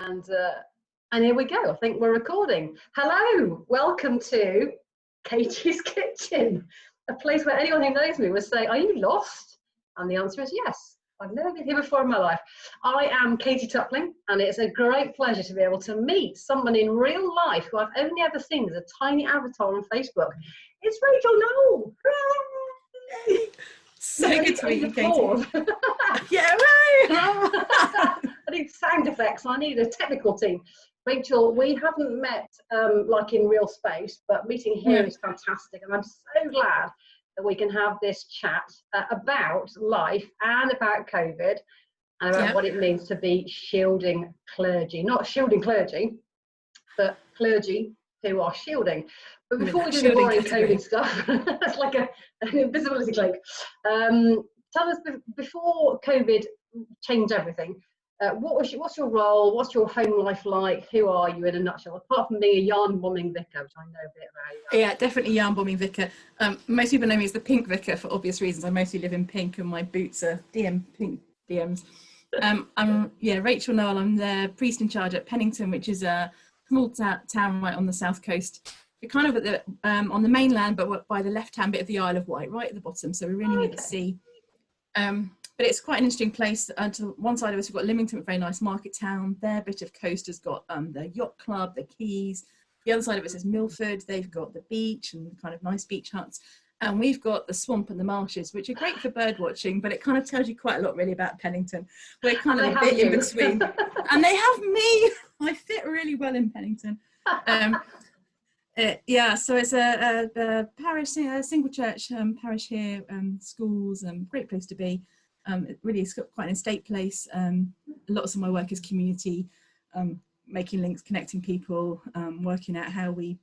And here we go. I think we're recording. Hello, welcome to Katie's Kitchen, a place where anyone who knows me would say, "Are you lost?" And the answer is yes. I've never been here before in my life. I am Katie Tupling, and it's a great pleasure to be able to meet someone in real life who I've only ever seen as a tiny avatar on Facebook. It's Rachel Noel. So good to meet you, Katie. Yeah, right. I need sound effects. I need a technical team. Rachel, we haven't met like in real space, but meeting here is fantastic, and I'm so glad that we can have this chat about life and about COVID and about what it means to be shielding clergy. Not shielding clergy, but clergy who are shielding. But before we do the boring COVID stuff, that's like an invisibility cloak. Tell us, before COVID changed everything, what's your role? What's your home life like? Who are you in a nutshell? Apart from being a yarn bombing vicar, which I know a bit about. Yeah, definitely yarn bombing vicar. Most people know me as the pink vicar for obvious reasons. I mostly live in pink, and my boots are pink DMs. I'm Rachel Noel. I'm the priest in charge at Pennington, which is a small town right on the south coast. We're kind of at the on the mainland, but by the left-hand bit of the Isle of Wight, right at the bottom. So we're really near the sea. But it's quite an interesting place. To one side of us, we've got Lymington, a very nice market town. Their bit of coast has got the yacht club, the quays. The other side of us is Milford. They've got the beach and kind of nice beach huts. And we've got the swamp and the marshes, which are great for bird watching, but it kind of tells you quite a lot really about Pennington. We're kind of a bit in between. And they have me. I fit really well in Pennington. So it's a parish, a single church parish here, schools, great place to be. It really is quite an estate place. Lots of my work is community, making links, connecting people, working out how we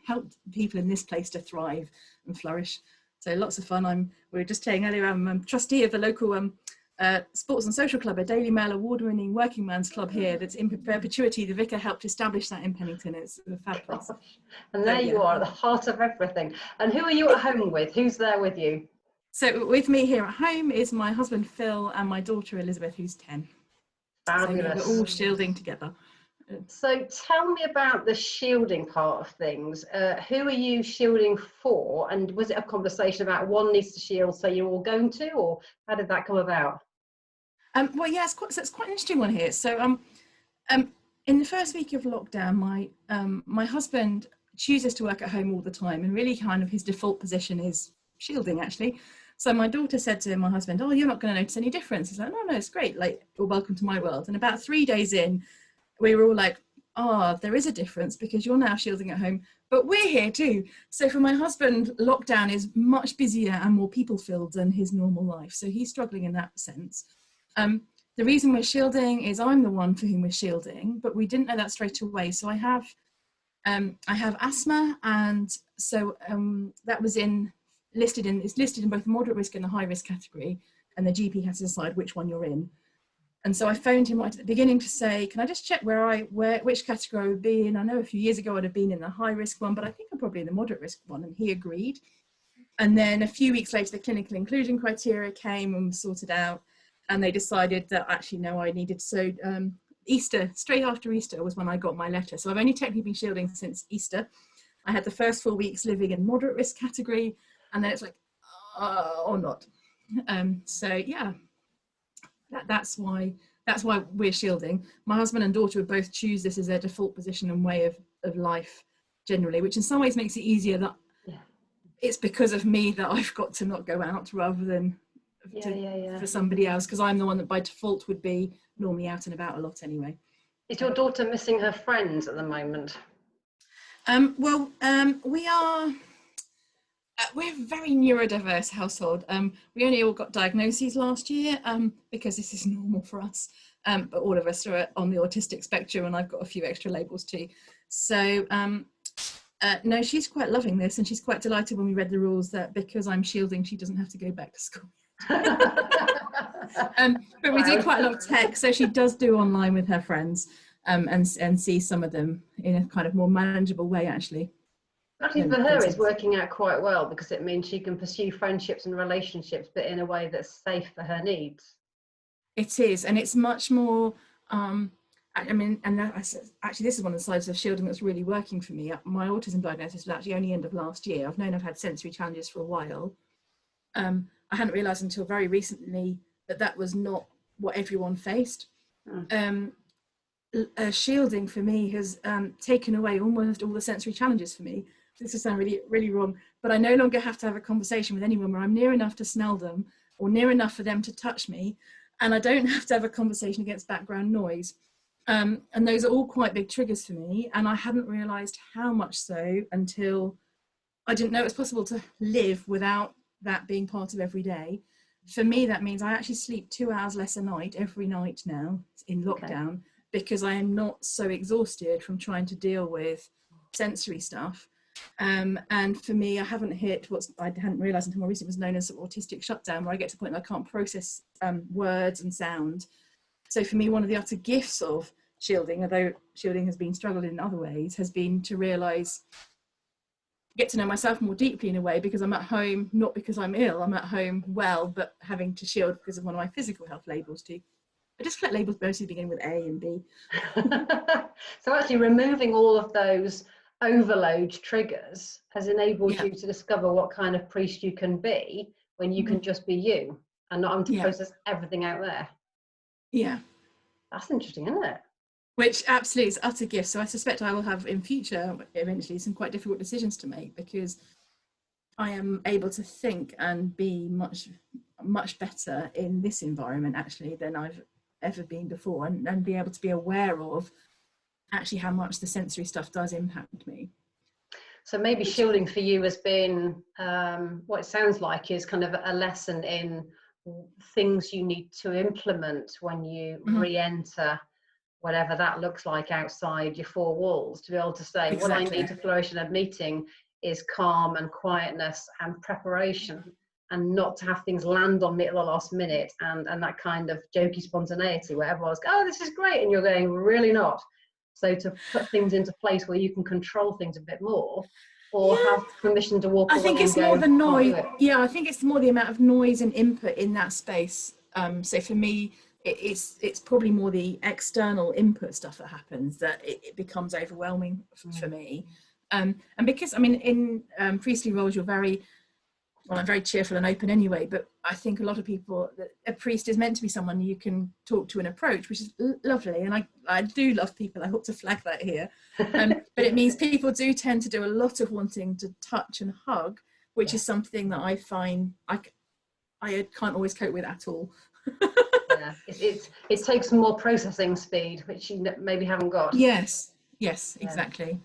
help people in this place to thrive and flourish. So lots of fun. We were just saying earlier, I'm trustee of the local sports and social club, a Daily Mail award-winning working man's club here that's in perpetuity. The vicar helped establish that in Pennington. It's a fab place. And there you are, at the heart of everything. And who are you at home with? Who's there with you? So with me here at home is my husband Phil and my daughter Elizabeth, who's 10. Fabulous. So we're all shielding together. So tell me about the shielding part of things. Who are you shielding for? And was it a conversation about one needs to shield, so you're all going to, or how did that come about? It's quite an interesting one here. So in the first week of lockdown, my husband chooses to work at home all the time, and really kind of his default position is shielding, actually. So my daughter said to my husband, "Oh, you're not going to notice any difference." He's like, No, it's great. Like, well, welcome to my world." And about 3 days in, we were all like, "Oh, there is a difference because you're now shielding at home, but we're here too." So for my husband, lockdown is much busier and more people-filled than his normal life. So he's struggling in that sense. The reason we're shielding is I'm the one for whom we're shielding, but we didn't know that straight away. So I have asthma, and so that was listed in both the moderate risk and the high risk category, and the GP has to decide which one you're in. And so I phoned him right at the beginning to say, "Can I just check which category I would be in? I know a few years ago I'd have been in the high risk one, but I think I'm probably in the moderate risk one." And he agreed. And then a few weeks later, the clinical inclusion criteria came and was sorted out, and they decided that actually no, I needed. So Easter, straight after Easter was when I got my letter. So I've only technically been shielding since Easter. I had the first 4 weeks living in moderate risk category, and then it's like, or not. That's why we're shielding. My husband and daughter would both choose this as their default position and way of life generally, which in some ways makes it easier that it's because of me that I've got to not go out rather than for somebody else, because I'm the one that by default would be normally out and about a lot anyway. Is your daughter missing her friends at the moment? We're a very neurodiverse household. We only all got diagnoses last year because this is normal for us. But all of us are on the autistic spectrum, and I've got a few extra labels too. So no, she's quite loving this, and she's quite delighted when we read the rules that because I'm shielding, she doesn't have to go back to school. But we do quite a lot of tech, so she does do online with her friends and see some of them in a kind of more manageable way, actually. Actually, for her, it's working out quite well because it means she can pursue friendships and relationships, but in a way that's safe for her needs. It is, and it's much more I mean, and that, actually, this is one of the sides of shielding that's really working for me. My autism diagnosis was actually only end of last year. I've known I've had sensory challenges for a while. I hadn't realised until very recently that that was not what everyone faced. Shielding for me has taken away almost all the sensory challenges for me. This will sound really, really wrong, but I no longer have to have a conversation with anyone where I'm near enough to smell them or near enough for them to touch me, and I don't have to have a conversation against background noise. And those are all quite big triggers for me, and I hadn't realised how much so until I didn't know it was possible to live without that being part of every day. For me, that means I actually sleep 2 hours less a night every night now in lockdown, because I am not so exhausted from trying to deal with sensory stuff. And for me, I haven't hit what I hadn't realised until more recently was known as autistic shutdown, where I get to the point that I can't process words and sound. So for me, one of the utter gifts of shielding, although shielding has been struggled in other ways, has been to realise, get to know myself more deeply in a way, because I'm at home, not because I'm ill, I'm at home well, but having to shield because of one of my physical health labels too. I just collect labels mostly beginning with A and B. So actually removing all of those overload triggers has enabled you to discover what kind of priest you can be when you can just be you and not having to process everything out there. Yeah. That's interesting, isn't it? Which absolutely is utter gift. So I suspect I will have in future, eventually, some quite difficult decisions to make, because I am able to think and be much, much better in this environment actually than I've ever been before, and be able to be aware of actually how much the sensory stuff does impact me. So maybe shielding for you has been, what it sounds like is kind of a lesson in things you need to implement when you re-enter whatever that looks like outside your four walls, to be able to say, what I need to flourish in a meeting is calm and quietness and preparation, and not to have things land on me at the last minute, and that kind of jokey spontaneity where everyone's going, oh, this is great, and you're going, really not. So to put things into place where you can control things a bit more, or have permission to walk away. I think it's more the noise. Yeah, I think it's more the amount of noise and input in that space. So for me, it's probably more the external input stuff that happens that it becomes overwhelming for me. And because, I mean, in priestly roles, you're very, well, I'm very cheerful and open anyway, but I think a lot of people, a priest is meant to be someone you can talk to and approach, which is lovely. And I do love people. I hope to flag that here. But it means people do tend to do a lot of wanting to touch and hug, which is something that I find I can't always cope with at all. Yeah, it takes more processing speed, which you maybe haven't got. Yes, exactly.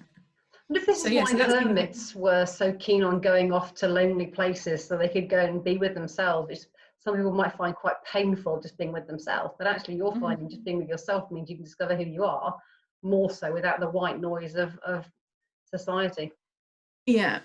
And if this is why hermits were so keen on going off to lonely places so they could go and be with themselves, which some people might find quite painful, just being with themselves, but actually you're finding just being with yourself means you can discover who you are more so without the white noise of society. Yeah,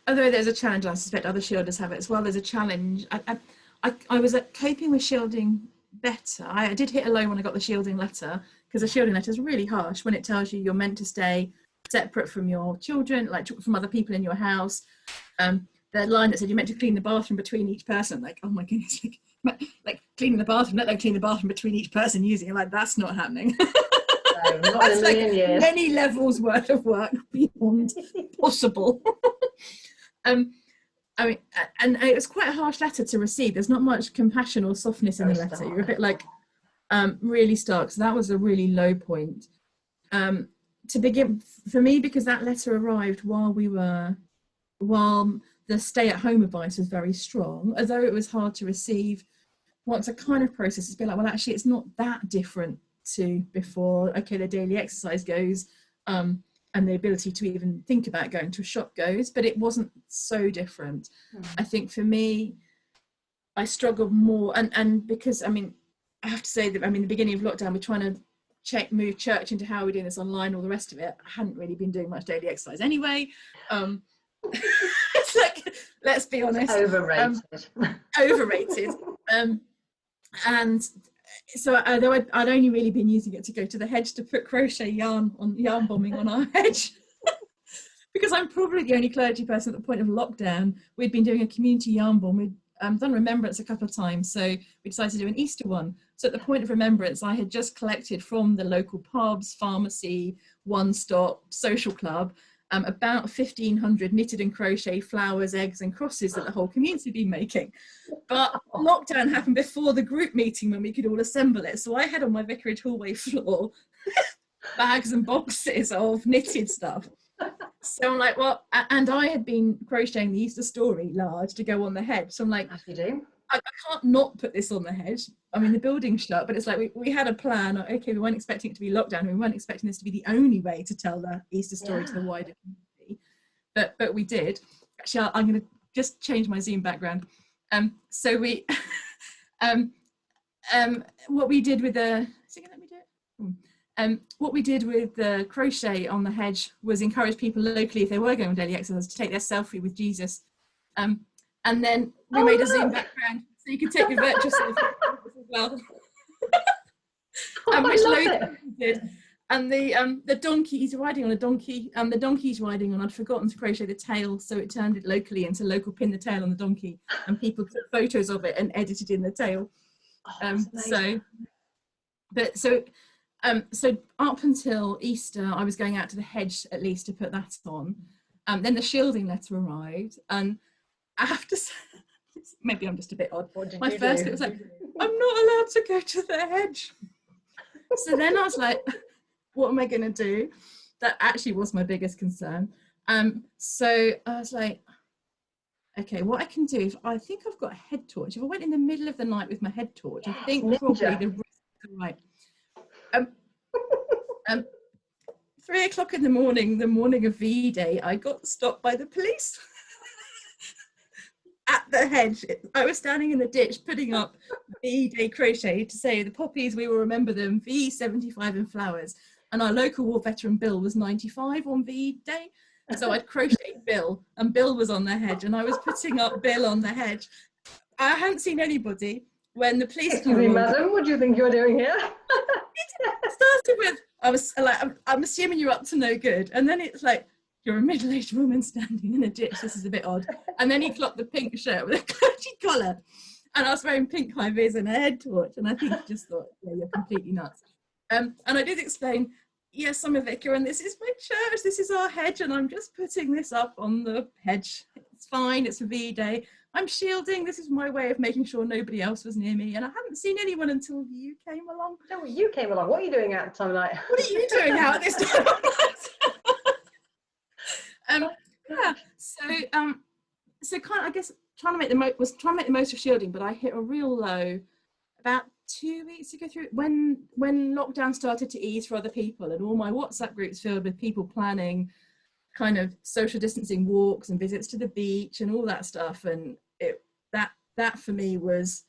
although there's a challenge, I suspect other shielders have it as well. There's a challenge. I was coping with shielding better. I did hit a low when I got the shielding letter, because the shielding letter is really harsh when it tells you you're meant to stay separate from your children, like from other people in your house. The line that said you're meant to clean the bathroom between each person, like, oh my goodness, like cleaning the bathroom, let them clean the bathroom between each person using it, like, that's not happening. No, not in a million years. Many levels worth of work beyond possible. I mean, and it was quite a harsh letter to receive. There's not much compassion or softness in the letter. You're a bit like, really stark. So that was a really low point. To begin, for me, because that letter arrived while the stay-at-home advice was very strong, although it was hard to receive. Once I kind of process, it's been like, well, actually, it's not that different to before. Okay, the daily exercise goes, and the ability to even think about going to a shop goes, but it wasn't so different. I think for me, I struggled more, and because, I mean, I have to say that, I mean, the beginning of lockdown, we're trying to move church into how we're doing this online, all the rest of it. I hadn't really been doing much daily exercise anyway. It's like, let's be honest, overrated. And so although I'd only really been using it to go to the hedge to put crochet yarn bombing on our hedge, because I'm probably the only clergy person at the point of lockdown. We'd been doing a community yarn bomb. done Remembrance a couple of times, so we decided to do an Easter one. So at the point of Remembrance, I had just collected from the local pubs, pharmacy, One Stop, social club, about 1,500 knitted and crochet flowers, eggs and crosses that the whole community had been making. But lockdown happened before the group meeting when we could all assemble it. So I had on my vicarage hallway floor bags and boxes of knitted stuff. So I'm like, well, and I had been crocheting the Easter story large to go on the hedge. So I'm like, as you do. I can't not put this on the hedge. I mean, the building's shut, but it's like we had a plan. Okay, we weren't expecting it to be locked down. We weren't expecting this to be the only way to tell the Easter story to the wider community. But we did. Actually, I'm going to just change my Zoom background. So we, what we did with the, is it going to let me do it? What we did with the crochet on the hedge was encourage people locally, if they were going on daily exercise, to take their selfie with Jesus. And then we made a Zoom background so you could take your virtual selfie as well. Which loads of people did. And the donkey, he's riding on a donkey, and the donkey's riding on, I'd forgotten to crochet the tail, so it turned it locally into local pin the tail on the donkey, and people took photos of it and edited in the tail. So up until Easter, I was going out to the hedge at least to put that on. Then the shielding letter arrived, and I have to say, maybe I'm just a bit odd. My first bit was like, I'm not allowed to go to the hedge. So then I was like, what am I going to do? That actually was my biggest concern. So I was like, okay, what I can do, if I think I've got a head torch. If I went in the middle of the night with my head torch, I think probably the risk is right. 3 o'clock in the morning of V-Day, I got stopped by the police at the hedge. I was standing in the ditch putting up V-Day crochet to say the poppies, we will remember them, V75 in flowers. And our local war veteran Bill was 95 on V-Day. So I'd crocheted Bill, and Bill was on the hedge, and I was putting up Bill on the hedge. I hadn't seen anybody when the police came along. Madam, what do you think you're doing here? It started with, I was like, I'm assuming you're up to no good. And then it's like, you're a middle-aged woman standing in a ditch. This is a bit odd. And then he clocked the pink shirt with a clergy collar. And I was wearing pink high vis and a head torch. And I think he just thought, yeah, you're completely nuts. And I did explain, yes, I'm a vicar, and this is my church. This is our hedge, and I'm just putting this up on the hedge. It's fine. It's a V-Day. I'm shielding. This is my way of making sure nobody else was near me. And I hadn't seen anyone until you came along. No, you came along. What are you doing at the time of night? What are you doing out at this time of night? Yeah. So kind of, I guess, trying to make the most of shielding, but I hit a real low about 2 weeks ago through when lockdown started to ease for other people, and all my WhatsApp groups filled with people planning kind of social distancing walks and visits to the beach and all that stuff. And that for me was,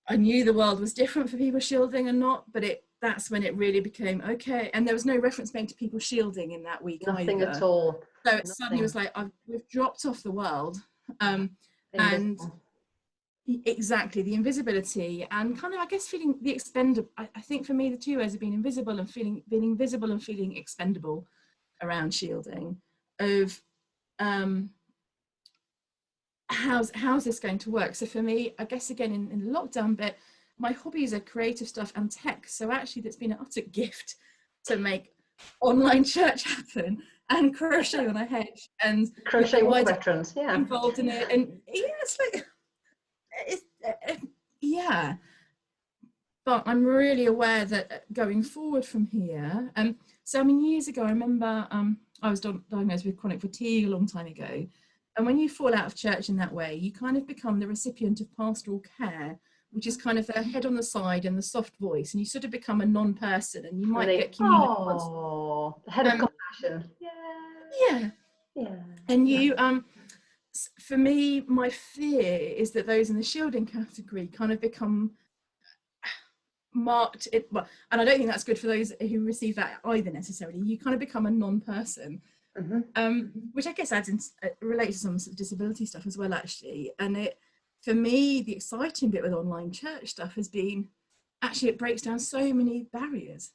I knew the world was different for people shielding and not, but that's when it really became okay. And there was no reference made to people shielding in that week. Nothing either. At all. So it suddenly was like, we've dropped off the world. And exactly, the invisibility and kind of, I guess, feeling the expendable. I think for me, the two ways have been invisible and being invisible and feeling expendable around shielding. Of how's this going to work? So for me, I guess again in the lockdown bit, my hobbies are creative stuff and tech. So actually, that's been an utter gift to make online church happen and crochet on a hedge and crochet war veterans, yeah, involved in it. And yeah, it's like. Yeah, but I'm really aware that going forward from here, so I mean, years ago, I remember I was diagnosed with chronic fatigue a long time ago, and when you fall out of church in that way, you kind of become the recipient of pastoral care, which is kind of the head on the side and the soft voice, and you sort of become a non-person, and you might get community. Oh, the head of compassion. Yeah. And you for me, my fear is that those in the shielding category kind of become marked, and I don't think that's good for those who receive that either necessarily. You kind of become a non-person, which I guess relates to some sort of disability stuff as well, actually. And for me, the exciting bit with online church stuff has been, actually, it breaks down so many barriers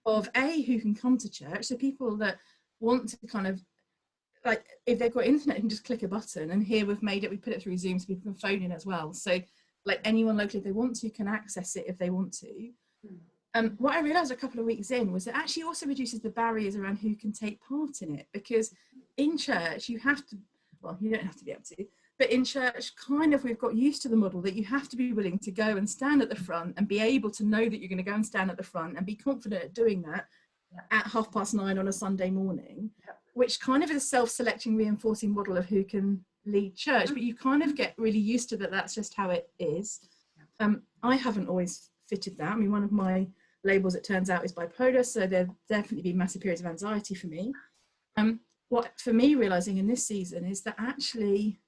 of who can come to church. So people that want to kind of, like if they've got internet, you can just click a button, and here we've made it, we put it through Zoom so people can phone in as well. So like anyone locally, if they want to, can access it if they want to. What I realised a couple of weeks in was it actually also reduces the barriers around who can take part in it, because in church you have to, well, you don't have to be able to, but in church kind of we've got used to the model that you have to be willing to go and stand at the front and be able to know that you're going to go and stand at the front and be confident at doing that at 9:30 on a Sunday morning, which kind of is a self-selecting, reinforcing model of who can lead church, but you kind of get really used to that. That's just how it is. I haven't always fitted that. I mean, one of my labels, it turns out, is bipolar, so there've definitely been massive periods of anxiety for me. What for me realizing in this season is that actually,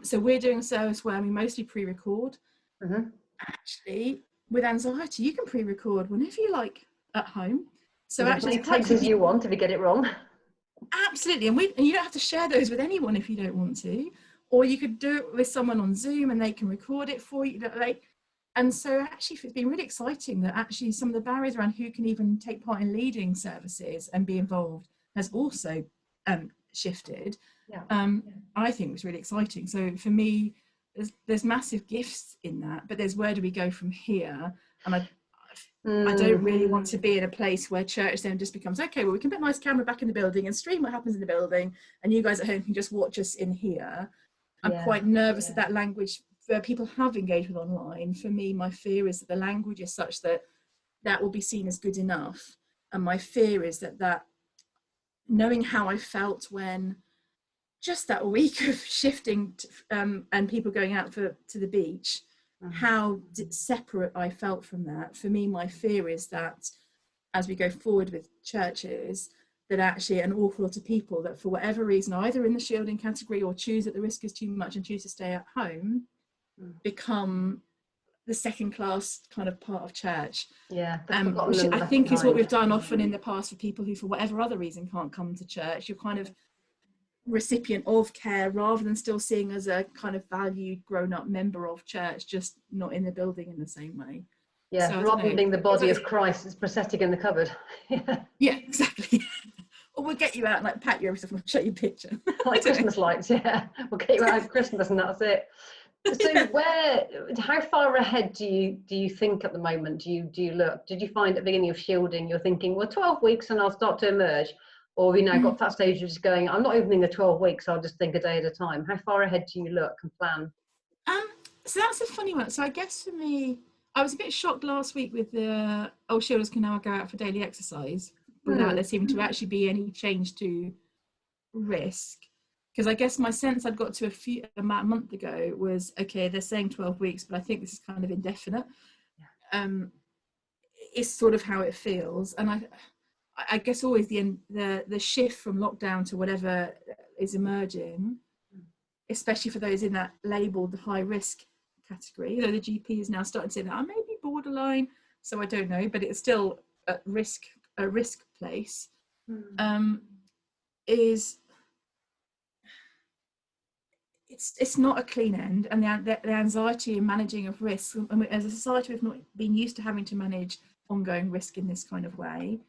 so we're doing a service where we mostly pre-record. Actually, with anxiety, you can pre-record whenever you like at home. So actually, it takes as you want if you get it wrong. Absolutely, and you don't have to share those with anyone if you don't want to, or you could do it with someone on Zoom and they can record it for you. And so actually, it's been really exciting that actually some of the barriers around who can even take part in leading services and be involved has also shifted. I think it was really exciting. So for me, there's massive gifts in that, but there's where do we go from here? And I don't really want to be in a place where church then just becomes, okay, well, we can put a nice camera back in the building and stream what happens in the building, and you guys at home can just watch us in here. I'm quite nervous that language, where people have engaged with online, for me, my fear is that the language is such that that will be seen as good enough. And my fear is that knowing how I felt when just that week of shifting and people going out to the beach, how separate I felt from that. For me, my fear is that as we go forward with churches, that actually an awful lot of people that for whatever reason, either in the shielding category or choose that the risk is too much and choose to stay at home, become the second class kind of part of church. Which I think is what we've done often in the past for people who for whatever other reason can't come to church. You're kind of recipient of care rather than still seeing as a kind of valued grown-up member of church, just not in the building in the same way. So, rather than being the body of Christ, it's prosthetic in the cupboard. Yeah, exactly. Or we'll get you out and like pat you every so often and show you a picture. Like Christmas lights, we'll get you out at Christmas and that's it. So how far ahead do you think at the moment? Do you look? Did you find at the beginning of shielding you're thinking, well, 12 weeks and I'll start to emerge? Or have you now got to that stage of just going, I'm not opening the 12 weeks, I'll just think a day at a time? How far ahead do you look and plan? So that's a funny one. So I guess for me, I was a bit shocked last week with the shielders can now go out for daily exercise without there seeming to actually be any change to risk. Because I guess my sense I'd got to a month ago was, okay, they're saying 12 weeks, but I think this is kind of indefinite. It's sort of how it feels. And I guess always the shift from lockdown to whatever is emerging, especially for those in that labelled the high risk category, though the GP is now starting to say that I may be borderline, so I don't know, but it's still a risk place, is it's not a clean end, and the anxiety and managing of risk, and as a society we've not been used to having to manage ongoing risk in this kind of way.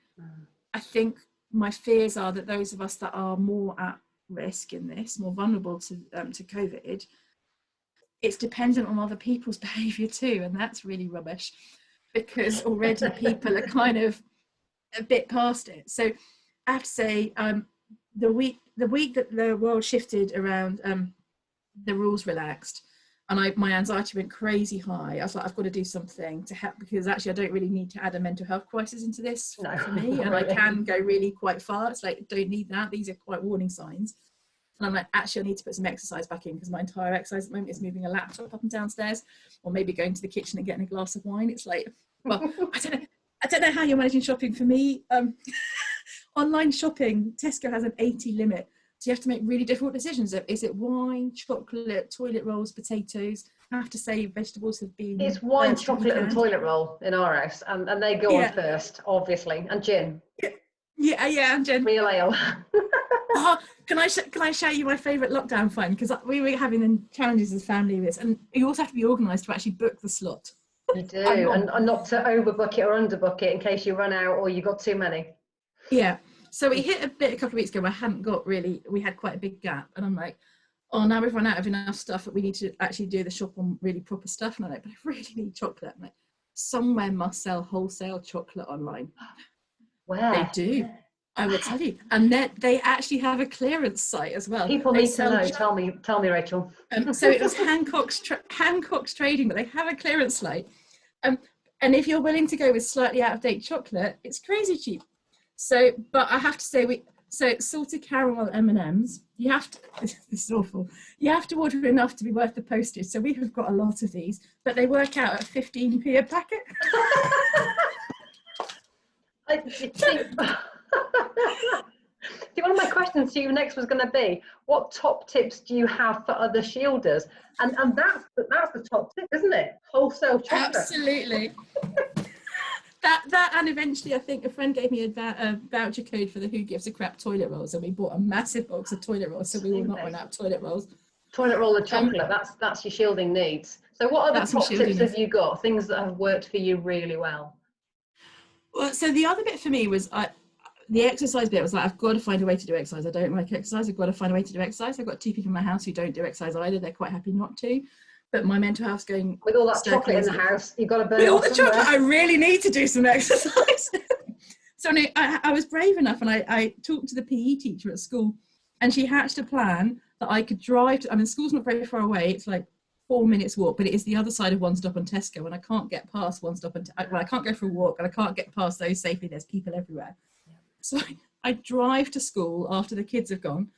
I think my fears are that those of us that are more at risk in this, more vulnerable to COVID, it's dependent on other people's behaviour too, and that's really rubbish, because already people are kind of a bit past it. So I have to say, the week that the world shifted around, the rules relaxed, and my anxiety went crazy high. I was like, I've got to do something to help, because actually I don't really need to add a mental health crisis into this for me, and really. I can go really quite far. It's like, don't need that. These are quite warning signs. And I'm like, actually, I need to put some exercise back in, because my entire exercise at the moment is moving a laptop up and downstairs, or maybe going to the kitchen and getting a glass of wine. It's like, well, I don't know how you're managing shopping. For me, online shopping, Tesco has an 80 limit. So you have to make really difficult decisions. Is it wine, chocolate, toilet rolls, potatoes? I have to say vegetables have been... It's wine, chocolate and toilet roll in our house, and they go on first, obviously, and gin. Yeah, and gin. Real ale. Can I show you my favourite lockdown fun? Because we were having challenges as a family with this, and you also have to be organised to actually book the slot. You do, and not to overbook it or underbook it in case you run out or you got too many. Yeah. So we hit a bit a couple of weeks ago where I hadn't got really, we had quite a big gap, and I'm like, oh, now we've run out of enough stuff that we need to actually do the shop on really proper stuff. And I'm like, but I really need chocolate. I'm like, somewhere must sell wholesale chocolate online. Where? They do. I will tell you. And they actually have a clearance site as well. People They need to know. Tell me, Rachel. So it was Hancock's trading, but they have a clearance site. And if you're willing to go with slightly out of date chocolate, it's crazy cheap. So, but I have to say, salted caramel M&Ms, you have to, this is awful, you have to order enough to be worth the postage. So we have got a lot of these, but they work out at 15p a packet. See, one of my questions to you next was going to be, what top tips do you have for other shielders? And that's the top tip, isn't it? Wholesale chocolate. Absolutely. That and eventually I think a friend gave me a voucher code for the Who Gives a Crap toilet rolls, and we bought a massive box of toilet rolls, so we will not run out of toilet rolls. Toilet roll of chocolate, that's your shielding needs. So what other top tips have you got, things that have worked for you really well? Well, so the other bit for me was the exercise bit was like, I've got to find a way to do exercise. I don't like exercise. I've got to find a way to do exercise. I've got 2 people in my house who don't do exercise either. They're quite happy not to. But my mental health's going... With all that chocolate in the house, you've got to burn with it all the somewhere. chocolate, I really need to do some exercise. So I was brave enough, and I talked to the PE teacher at school, and she hatched a plan that I could drive to... I mean, school's not very far away. It's like 4 minutes walk, but it is the other side of One Stop on Tesco, and I can't get past One Stop on... Well, I can't go for a walk, and I can't get past those safely. There's people everywhere. So I drive to school after the kids have gone,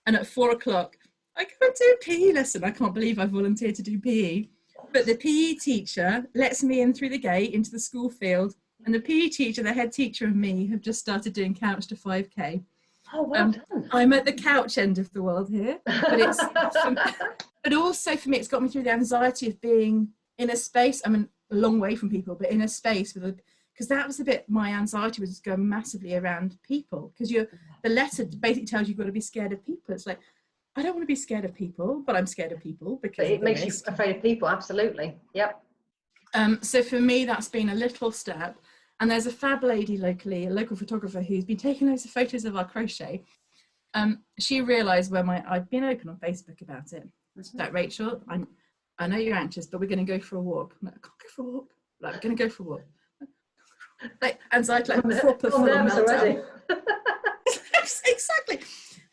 and at 4 o'clock, I go and do a PE lesson. I can't believe I volunteered to do PE. But the PE teacher lets me in through the gate into the school field, and the PE teacher, the head teacher, and me have just started doing Couch to 5K. Oh, well done. I'm at the couch end of the world here, but also for me, it's got me through the anxiety of being in a space. I mean, a long way from people, but in a space because that was a bit, my anxiety was going massively around people, because the letter basically tells you you've got to be scared of people. It's like, I don't want to be scared of people, but I'm scared of people because it makes you afraid of people. Absolutely. Yep. So for me, that's been a little step. And there's a fab lady locally, a local photographer, who's been taking loads of photos of our crochet. She realised when I've been open on Facebook about it. That, Rachel, I know you're anxious, but we're going to go for a walk. I'm like, I can't go for a walk. Like, we're going to go for a walk. Like anxiety, like proper full of meltdown. Exactly.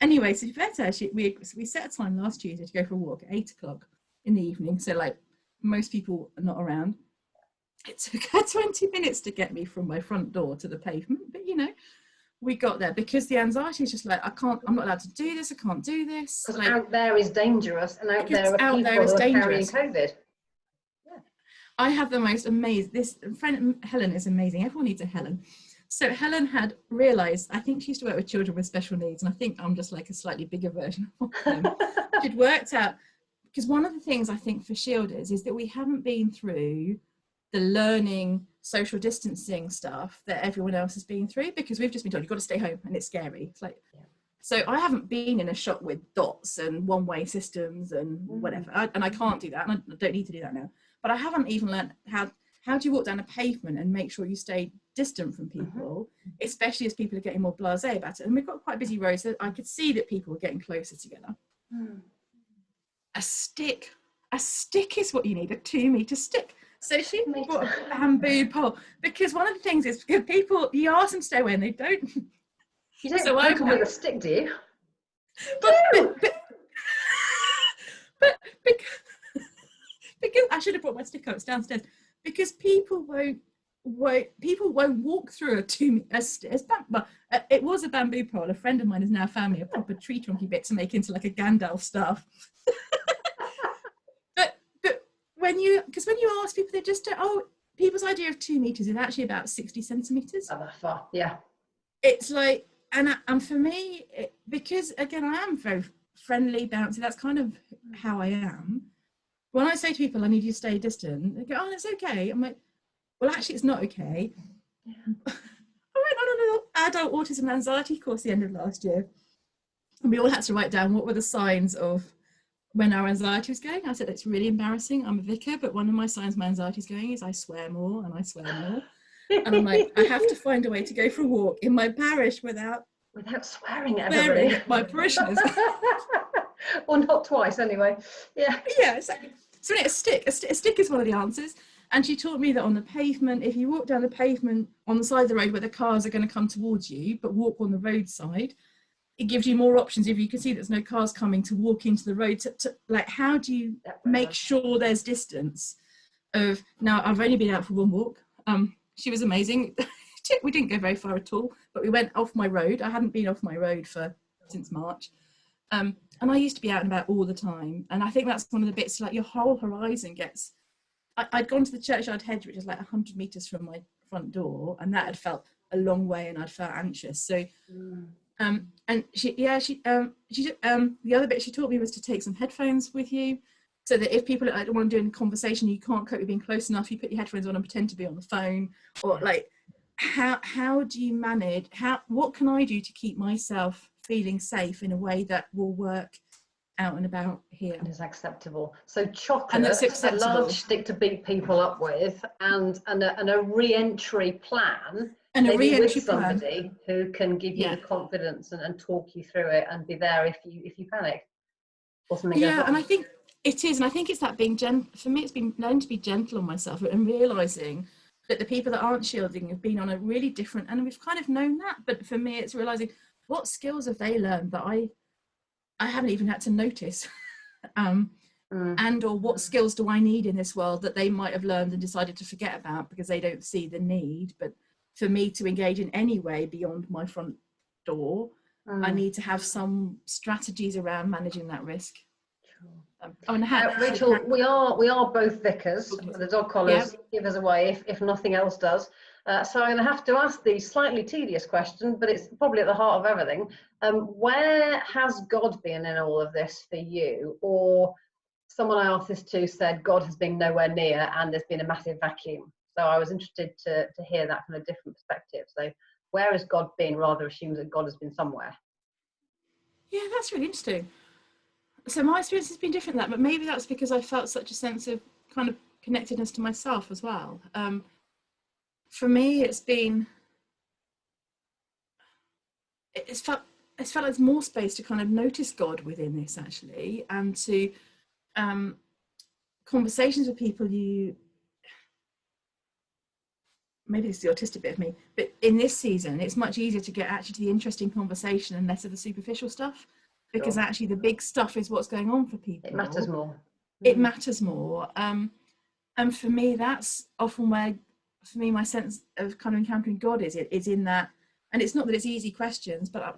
Anyway, so better. We set a time last Tuesday to go for a walk at 8 o'clock in the evening. So like most people are not around. It took her 20 minutes to get me from my front door to the pavement, but we got there because the anxiety is just like, I'm not allowed to do this. I can't do this. Because like, out there is dangerous, and out there are people who are carrying COVID. Yeah. I have the most amazing. This friend Helen is amazing. Everyone needs a Helen. So Helen had realised, I think she used to work with children with special needs, and I think I'm just like a slightly bigger version of them. She'd worked out, because one of the things I think for shielders is that we haven't been through the learning social distancing stuff that everyone else has been through, because we've just been told you've got to stay home and it's scary. It's like, so I haven't been in a shop with dots and one-way systems and whatever, and I can't do that, and I don't need to do that now. But I haven't even learned how do you walk down a pavement and make sure you stay distant from people, especially as people are getting more blasé about it. And we've got quite busy roads, so I could see that people were getting closer together. A stick is what you need, a 2-meter stick. So she bought a bamboo pole, because one of the things is, because people, you ask them to stay away and they don't. You don't so come with a stick, do you? But because I should have brought my stick up, it's downstairs. Because people won't walk through it was a bamboo pole. A friend of mine has now found me a proper tree trunky bit to make into like a Gandalf staff. but when you ask people, they just don't. People's idea of 2 meters is actually about 60 centimeters. Oh, that's far. Yeah. It's like, and for me, because again, I am very friendly, bouncy. That's kind of how I am. When I say to people, I need you to stay distant, they go, oh, it's okay. I'm like, well, actually, it's not okay. Yeah. I went on a little adult autism and anxiety course the end of last year. And we all had to write down what were the signs of when our anxiety was going. I said, it's really embarrassing. I'm a vicar, but one of my signs my anxiety is going is I swear more and I swear more. And I'm like, I have to find a way to go for a walk in my parish without Without swearing at swearing everybody. at my parishioners. Or not twice, anyway. Yeah. Yeah, exactly. So a stick is one of the answers. And she taught me that on the pavement, if you walk down the pavement on the side of the road where the cars are going to come towards you, but walk on the roadside, it gives you more options if you can see there's no cars coming to walk into the road. Like, how do you make sure there's distance? Now, I've only been out for one walk. She was amazing. We didn't go very far at all, but we went off my road. I hadn't been off my road since March. And I used to be out and about all the time. And I think that's one of the bits, like, your whole horizon gets... I'd gone to the churchyard hedge, which is like 100 metres from my front door, and that had felt a long way and I'd felt anxious. So, and the other bit she taught me was to take some headphones with you, so that if people don't want to do a conversation, you can't cope with being close enough, you put your headphones on and pretend to be on the phone. Or like, how do you manage, what can I do to keep myself feeling safe in a way that will work out and about here and is acceptable? So chocolate, and that's acceptable. A large stick to beat people up with, and a re-entry plan, and a re-entry with somebody who can give you the confidence and talk you through it and be there if you panic or something goes wrong. And I think it is, and I think it's that being for me, it's been learning to be gentle on myself and realizing that the people that aren't shielding have been on a really different, and we've kind of known that, but for me it's realizing what skills have they learned that I haven't even had to notice. And or what skills do I need in this world that they might have learned and decided to forget about because they don't see the need. But for me to engage in any way beyond my front door, I need to have some strategies around managing that risk. Rachel, we are both vicars. The dog collars give us away if nothing else does. So I'm going to have to ask the slightly tedious question, but it's probably at the heart of everything. Where has God been in all of this for you? Or someone I asked this to said God has been nowhere near and there's been a massive vacuum. So I was interested to hear that from a different perspective. So where has God been, rather assumes that God has been somewhere. Yeah, that's really interesting. So my experience has been different than that, but maybe that's because I felt such a sense of kind of connectedness to myself as well. For me, it's felt like there's more space to kind of notice God within this, actually, and to conversations with people maybe this is the autistic bit of me, but in this season, it's much easier to get actually to the interesting conversation and less of the superficial stuff. Because actually the big stuff is what's going on for people. It matters more. It matters more. And for me, that's often where, for me, my sense of kind of encountering God is in that, and it's not that it's easy questions, but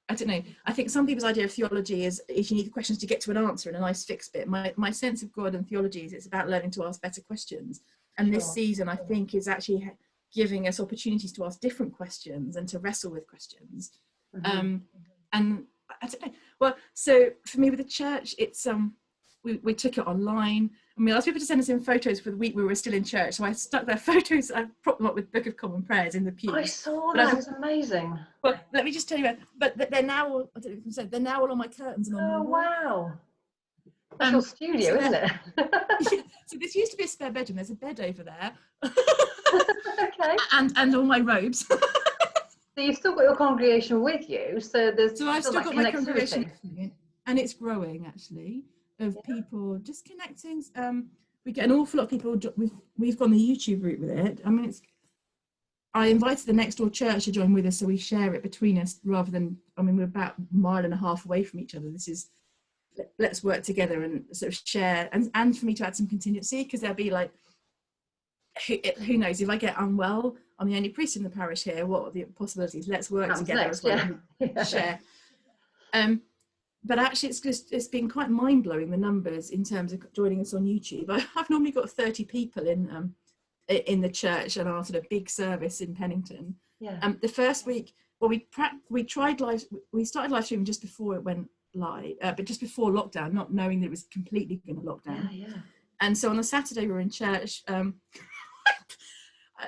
I don't know. I think some people's idea of theology is you need the questions to get to an answer and a nice fixed bit. My sense of God and theology is it's about learning to ask better questions. And this season, I think, is actually giving us opportunities to ask different questions and to wrestle with questions. And I don't know. Well, so for me with the church, it's we took it online and we asked people to send us in photos for the week we were still in church. So I stuck their photos, I propped them up with Book of Common Prayers in the pews. I saw that. It was amazing. Well, let me just tell you, but they're now all, I don't know if you can say, they're now all on my curtains and on my wall. Wow. That's your studio, isn't it? So this used to be a spare bedroom. There's a bed over there. Okay. And all my robes. So you've still got your congregation with you, so I've still got my congregation, and it's growing actually of people just connecting. We get an awful lot of people. We've gone the YouTube route with it. I mean, I invited the next door church to join with us, so we share it between us rather than. I mean, we're about a mile and a half away from each other. This is let's work together and sort of share, and for me to add some contingency because there'll be like. Who knows, if I get unwell, I'm the only priest in the parish here, what are the possibilities? Let's work together as well and share. But actually it's been quite mind-blowing, the numbers in terms of joining us on YouTube. I've normally got 30 people in the church and our sort of big service in Pennington. The first week, well, we started live streaming just before it went live, but just before lockdown, not knowing that it was completely going to lock down. And so on a Saturday we were in church.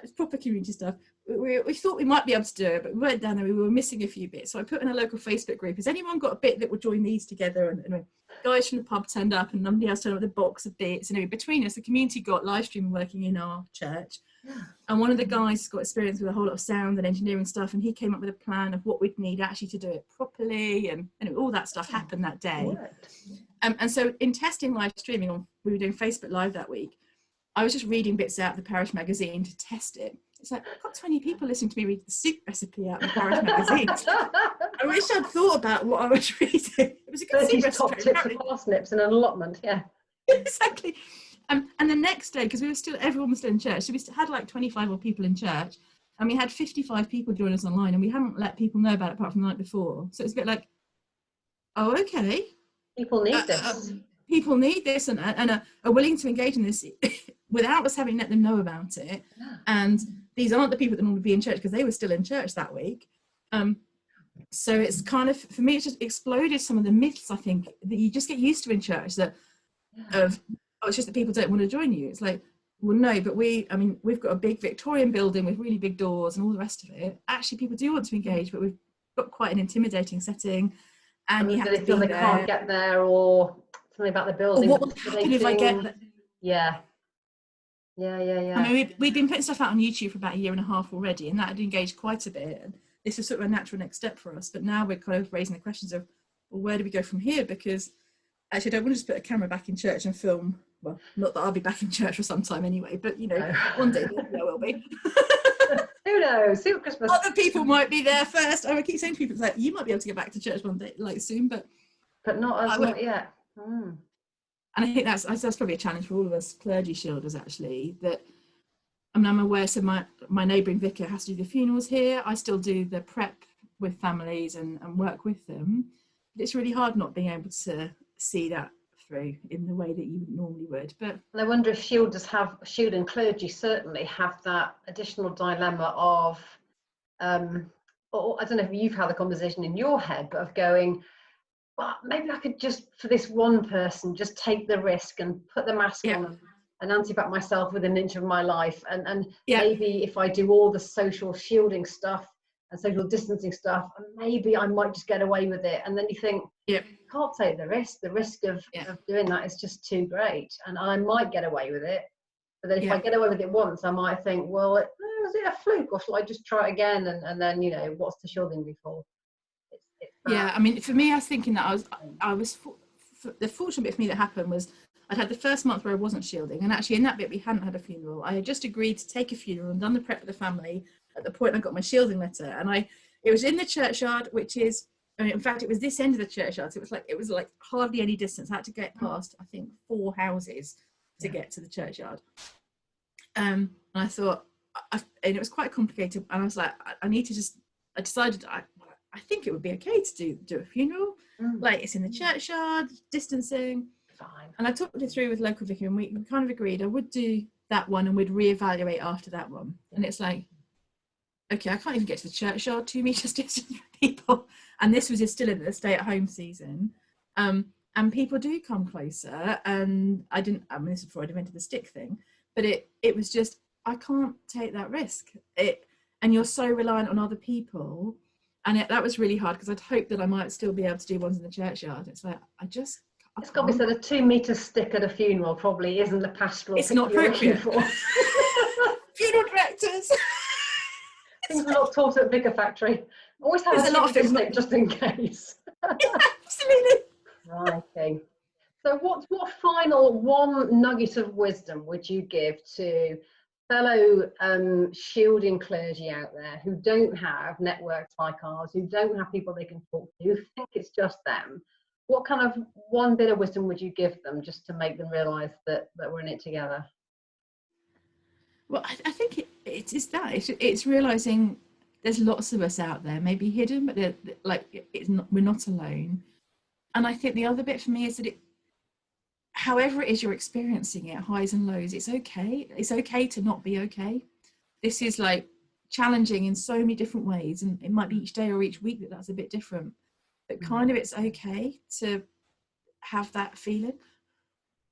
It's proper community stuff. We thought we might be able to do it, but we weren't down there. We were missing a few bits. So I put in a local Facebook group, has anyone got a bit that will join these together? And guys from the pub turned up and nobody else turned up with a box of bits. And anyway, between us, the community got live streaming working in our church. And one of the guys has got experience with a whole lot of sound and engineering stuff, and he came up with a plan of what we'd need actually to do it properly, and all that stuff happened that day. And so in testing live streaming, we were doing Facebook Live that week, I was just reading bits out of the parish magazine to test it. It's like, I've got 20 people listening to me read the soup recipe out of the parish magazine. I wish I'd thought about what I was reading. It was a good soup top recipe. tips for parsnips in an allotment, yeah. Exactly. And the next day, because everyone was still in church, so we had like 25 more people in church, and we had 55 people join us online, and we hadn't let people know about it apart from the night before. So it's a bit like, oh, okay. People need this. People need this and are willing to engage in this without us having let them know about it. And these aren't the people that normally be in church, because they were still in church that week. So it's kind of, for me, it's just exploded some of the myths, I think, that you just get used to in church, that it's just that people don't want to join you. It's like, well, no, but we've got a big Victorian building with really big doors and all the rest of it. Actually, people do want to engage, but we've got quite an intimidating setting, and you have to feel they can't get there, or something about the building. Or what will happen if I get there? Yeah. I mean, we've been putting stuff out on YouTube for about 1.5 years already, and that had engaged quite a bit. And this was sort of a natural next step for us. But now we're kind of raising the questions of, well, where do we go from here? Because actually, I don't want to just put a camera back in church and film. Well, not that I'll be back in church for some time anyway, but one day there will be. Who knows? See what Christmas. Other people might be there first. I keep saying to people, it's like, you might be able to get back to church one day, like soon, but not yet. And I think that's probably a challenge for all of us clergy shielders, actually, that I'm aware, so my neighbouring vicar has to do the funerals here. I still do the prep with families and work with them. But it's really hard not being able to see that through in the way that you normally would. But I wonder if shielding clergy certainly have that additional dilemma of, or I don't know if you've had the conversation in your head, but of going, well, maybe I could just, for this one person, just take the risk and put the mask on and anti-vax myself within an inch of my life. And maybe if I do all the social shielding stuff and social distancing stuff, maybe I might just get away with it. And then you think, you can't take the risk. The risk of doing that is just too great. And I might get away with it. But then if I get away with it once, I might think, well, is it a fluke, or shall I just try it again? And then, what's the shielding before? I mean, for me, I was thinking that the fortunate bit for me that happened was I'd had the first month where I wasn't shielding, and actually in that bit we hadn't had a funeral. I had just agreed to take a funeral and done the prep with the family at the point I got my shielding letter, and it was in the churchyard, which is, in fact, it was this end of the churchyard, so it was like hardly any distance. I had to get past, I think, 4 houses to get to the churchyard. And I thought, and it was quite complicated, and I was like, I decided I think it would be okay to do a funeral. Like, it's in the churchyard, distancing. Fine. And I talked it through with local vicar, and we kind of agreed I would do that one and we'd reevaluate after that one. And it's like, okay, I can't even get to the churchyard, 2 meters distance from people. And this was just still in the stay-at-home season. And people do come closer. And this is before I'd invented the stick thing, but it was just, I can't take that risk. And you're so reliant on other people. And that was really hard, because I'd hoped that I might still be able to do ones in the churchyard. It's like, it's got to be said, a 2 meter stick at a funeral probably isn't the pastoral. It's not appropriate for funeral directors. Things we're not taught at Vicar Factory. Always have a lot of stick just in case. Absolutely. Righty. So what final one nugget of wisdom would you give to fellow shielding clergy out there who don't have networks like ours, who don't have people they can talk to, who think it's just them? What kind of one bit of wisdom would you give them just to make them realise that we're in it together? Well, I think it's realising there's lots of us out there, maybe hidden, but we're not alone. And I think the other bit for me is that however it is you're experiencing it, highs and lows, it's okay. It's okay to not be okay. This is like challenging in so many different ways, and it might be each day or each week that's a bit different. But kind of it's okay to have that feeling,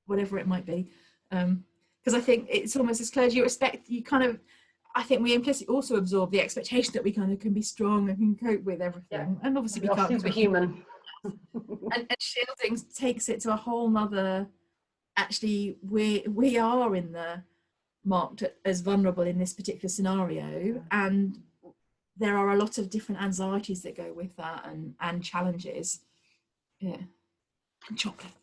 whatever it might be. Because I think it's almost as clergy, I think we implicitly also absorb the expectation that we kind of can be strong and can cope with everything. And obviously we can't. Superhuman. and shielding takes it to a whole nother, actually we are in the marked as vulnerable in this particular scenario, and there are a lot of different anxieties that go with that, and challenges. Yeah. And chocolate.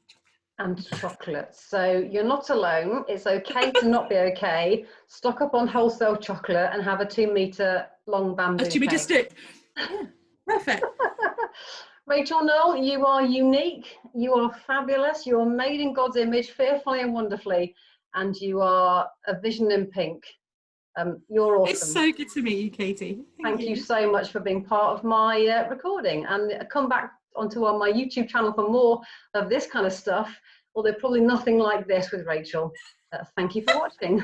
And chocolate. So you're not alone. It's okay to not be okay. Stock up on wholesale chocolate and have a 2-meter long bamboo A 2-meter cake. stick. Yeah, perfect. Rachel Noel, you are unique. You are fabulous. You are made in God's image, fearfully and wonderfully. And you are a vision in pink. You're awesome. It's so good to meet you, Katie. Thank you so much for being part of my recording. And come back onto my YouTube channel for more of this kind of stuff, although probably nothing like this with Rachel. Thank you for watching.